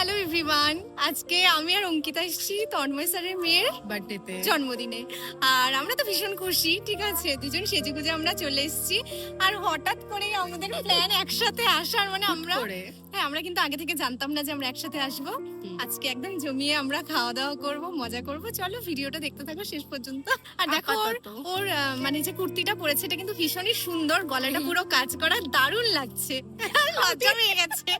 Hello everyone, আজকে আমি আর অঙ্কিতা এসেছি তন্ময় স্যারের মেয়ের বার্থডেতে জন্মদিনে। আর আমরা তো ভীষণ খুশি, ঠিক আছে, দুজন সেজেগুজে আমরা চলে এসেছি। আর হঠাৎ করে আমাদের প্ল্যান একসাথে আসার, মানে আমরা আমরা কিন্তু আগে থেকে জানতাম না যে আমরা একসাথে আসবো। আজকে একদম জমিয়ে আমরা খাওয়া দাওয়া করব, মজা করব। চলো ভিডিওটা দেখতে থাকো শেষ পর্যন্ত। আর দেখো ওর মানে যে কুর্তিটা পরেছে এটা কিন্তু ভীষণই সুন্দর, গলাটা পুরো কাজ করা, দারুণ লাগছে, লজ্জা পেয়ে গেছে।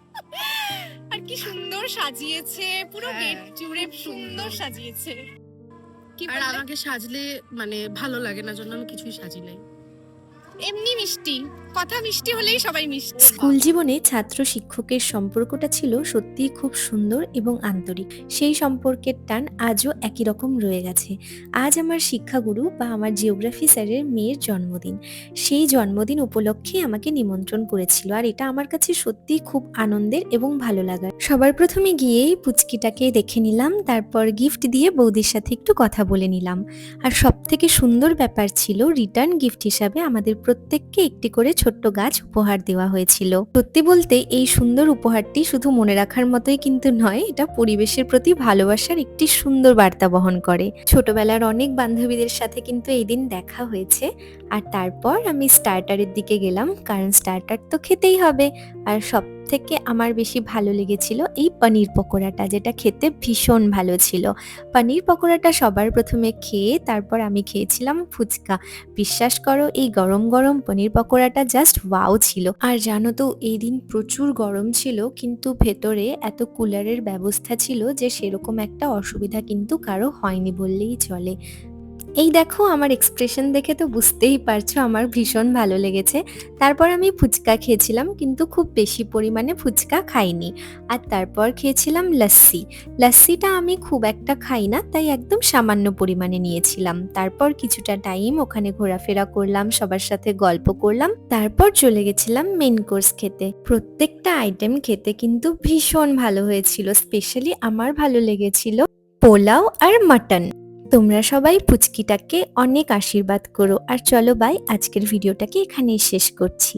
আর কি সুন্দর সাজিয়েছে, পুরো গেট জুড়ে সুন্দর সাজিয়েছে। কি আর আমাকে সাজলে মানে ভালো লাগে না, জন্য আমি কিছুই সাজি নাই। এমনি মিষ্টি কথা, মিষ্টি হলেই সবাই মিষ্টি। স্কুল জীবনে ছাত্র শিক্ষকের সম্পর্কটা ছিল সত্যিই খুব সুন্দর এবং আন্তরিক। সেই সম্পর্কের টান আজও একই রকম রয়ে গেছে। আজ আমার শিক্ষাগুরু বা আমার জিওগ্রাফি স্যারের মেয়ের জন্মদিন। সেই জন্মদিন উপলক্ষে আমাকে নিমন্ত্রণ করেছিল, আর এটা আমার কাছে সত্যিই খুব আনন্দের এবং ভালো লাগার। সবার প্রথমে গিয়েই পুচকিটাকে দেখে নিলাম, তারপর গিফট দিয়ে বৌদির সাথে একটু কথা বলে নিলাম। আর সব থেকে সুন্দর ব্যাপার ছিল রিটার্ন গিফট হিসাবে আমাদের প্রত্যেককে একটি করে ছোট্ট গাছ উপহার দেওয়া হয়েছিল। সত্যি বলতে এই সুন্দর উপহারটি শুধু মনে রাখার মতোই কিন্তু নয়, এটা পরিবেশের প্রতি ভালোবাসার একটি সুন্দর বার্তা বহন করে। ছোটবেলার অনেক বান্ধবীদের সাথে কিন্তু এই দিন দেখা হয়েছে। আর তারপর আমি স্টার্টারের দিকে গেলাম, কারণ স্টার্টার তো খেতেই হবে। আর সব থেকে আমার বেশি ভালো লেগেছিল এই পনির পকোড়াটা, যেটা খেতে ভীষণ ভালো ছিল। পনির পকোড়াটা সবার প্রথমে খেয়ে তারপর আমি খেয়েছিলাম ফুচকা। বিশ্বাস করো, এই গরম গরম পনির পকোড়াটা জাস্ট ওয়াও ছিল। আর জানো তো, এই দিন প্রচুর গরম ছিল, কিন্তু ভেতরে এত কুলারের ব্যবস্থা ছিল যে সেরকম একটা অসুবিধা কিন্তু কারো হয়নি বললেই চলে। এই দেখো, আমার এক্সপ্রেশন দেখে তো বুঝতেই পারছো আমার ভীষণ ভালো লেগেছে। তারপর আমি ফুচকা খেয়েছিলাম, কিন্তু খুব বেশি পরিমাণে ফুচকা খাইনি। আর তারপর খেয়েছিলাম লস্যি। লস্যিটা আমি খুব একটা খাই না, তাই একদম সামান্য পরিমাণে নিয়েছিলাম। তারপর কিছুটা টাইম ওখানে ঘোরাফেরা করলাম, সবার সাথে গল্প করলাম, তারপর চলে গেছিলাম মেন কোর্স খেতে। প্রত্যেকটা আইটেম খেতে কিন্তু ভীষণ ভালো হয়েছিল। স্পেশালি আমার ভালো লেগেছিল পোলাও আর মাটন। তোমরা সবাই পুচকিটাকে অনেক আশীর্বাদ করো। আর চলো বাই, আজকের ভিডিওটাকে এখানেই শেষ করছি।